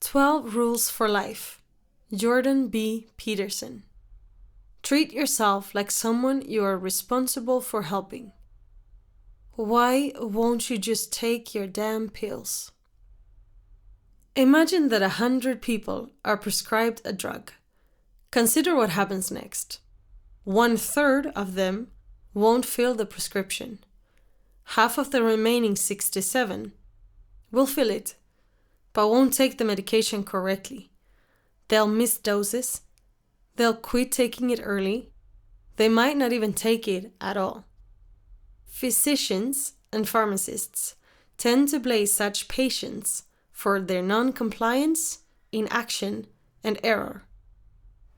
12 Rules for Life, Jordan B. Peterson. Treat yourself like someone you are responsible for helping. Why won't you just take your damn pills? Imagine that 100 people are prescribed a drug. Consider what happens next. 1/3 of them won't fill the prescription. Half of the remaining 67 will fill it, but won't take the medication correctly. They'll miss doses. They'll quit taking it early. They might not even take it at all. Physicians and pharmacists tend to blame such patients for their non-compliance, inaction, and error.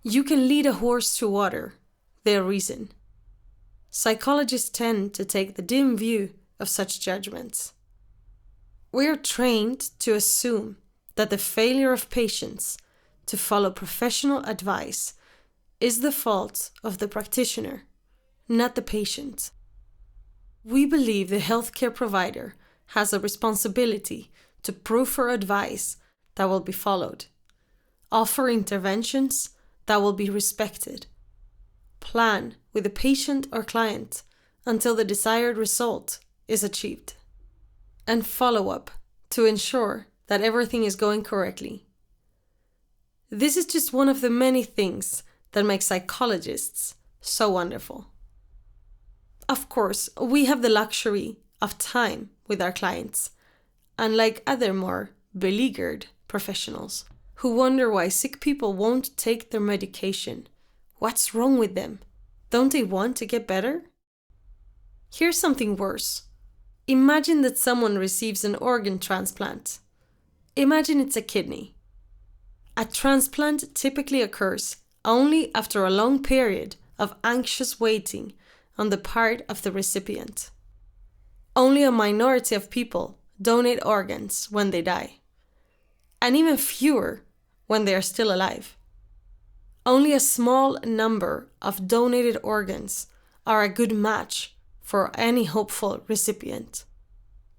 You can lead a horse to water, they'll reason. Psychologists tend to take the dim view of such judgments. We are trained to assume that the failure of patients to follow professional advice is the fault of the practitioner, not the patient. We believe the healthcare provider has a responsibility to proffer advice that will be followed, offer interventions that will be respected, plan with the patient or client until the desired result is achieved, and follow up to ensure that everything is going correctly. This is just one of the many things that make psychologists so wonderful. Of course, we have the luxury of time with our clients, unlike other more beleaguered professionals who wonder why sick people won't take their medication. What's wrong with them? Don't they want to get better? Here's something worse. Imagine that someone receives an organ transplant. Imagine it's a kidney. A transplant typically occurs only after a long period of anxious waiting on the part of the recipient. Only a minority of people donate organs when they die, and even fewer when they are still alive. Only a small number of donated organs are a good match for any hopeful recipient.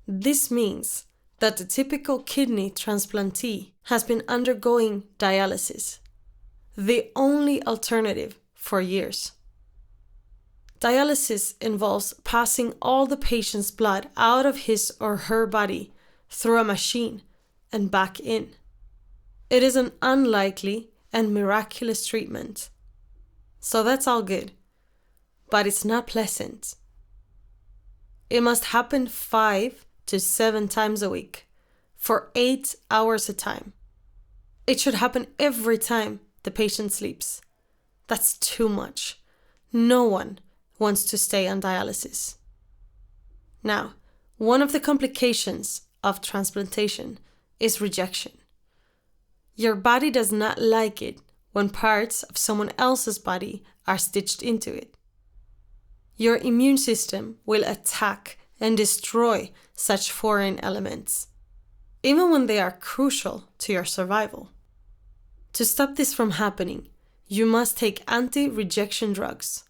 This means that the typical kidney transplantee has been undergoing dialysis, the only alternative for years. Dialysis involves passing all the patient's blood out of his or her body through a machine and back in. It is an unlikely and miraculous treatment. So that's all good, but it's not pleasant. It must happen 5 to 7 times a week for 8 hours a time. It should happen every time the patient sleeps. That's too much. No one wants to stay on dialysis. Now, one of the complications of transplantation is rejection. Your body does not like it when parts of someone else's body are stitched into it. Your immune system will attack and destroy such foreign elements, even when they are crucial to your survival. To stop this from happening, you must take anti-rejection drugs,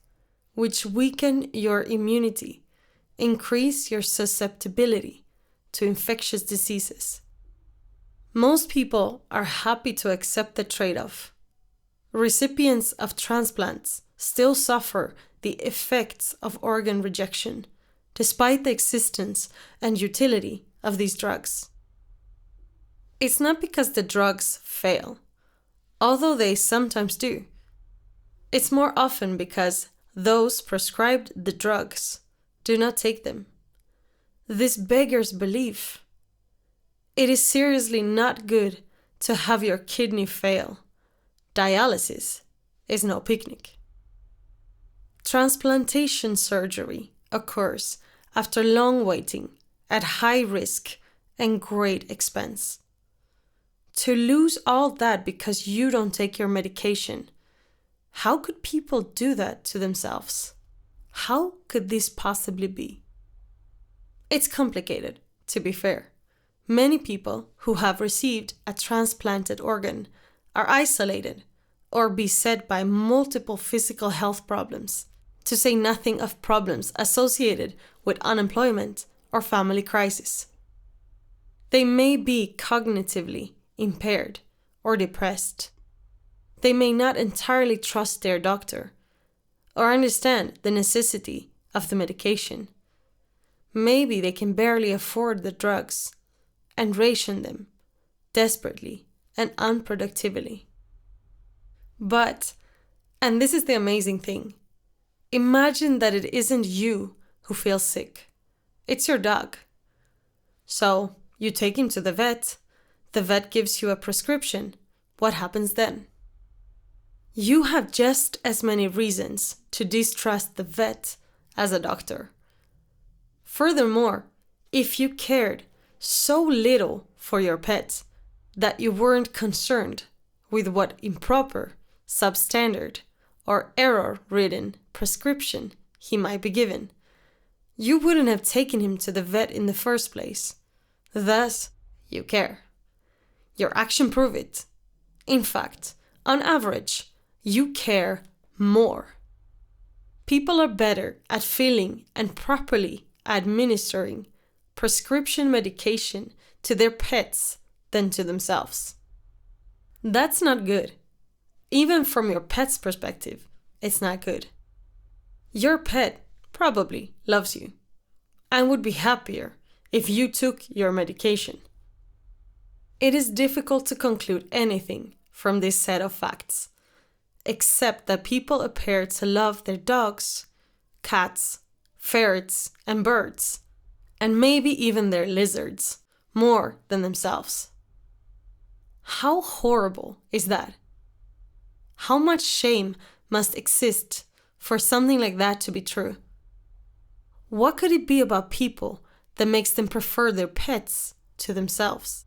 which weaken your immunity, increase your susceptibility to infectious diseases. Most people are happy to accept the trade-off. Recipients of transplants still suffer the effects of organ rejection, despite the existence and utility of these drugs. It's not because the drugs fail, although they sometimes do. It's more often because those prescribed the drugs do not take them. This beggars belief. It is seriously not good to have your kidney fail. Dialysis is no picnic. Transplantation surgery occurs after long waiting, at high risk and great expense. To lose all that because you don't take your medication, how could people do that to themselves? How could this possibly be? It's complicated, to be fair. Many people who have received a transplanted organ are isolated or beset by multiple physical health problems, to say nothing of problems associated with unemployment or family crisis. They may be cognitively impaired, or depressed. They may not entirely trust their doctor or understand the necessity of the medication. Maybe they can barely afford the drugs and ration them desperately and unproductively. But, and this is the amazing thing, imagine that it isn't you who feels sick. It's your dog. So, you take him to the vet gives you a prescription. What happens then? You have just as many reasons to distrust the vet as a doctor. Furthermore, if you cared so little for your pet that you weren't concerned with what improper, substandard, or error-ridden prescription he might be given, you wouldn't have taken him to the vet in the first place. Thus, you care. Your action proves it. In fact, on average, you care more. People are better at filling and properly administering prescription medication to their pets than to themselves. That's not good. Even from your pet's perspective, it's not good. Your pet probably loves you and would be happier if you took your medication. It is difficult to conclude anything from this set of facts, except that people appear to love their dogs, cats, ferrets, and birds, and maybe even their lizards, more than themselves. How horrible is that? How much shame must exist for something like that to be true? What could it be about people that makes them prefer their pets to themselves?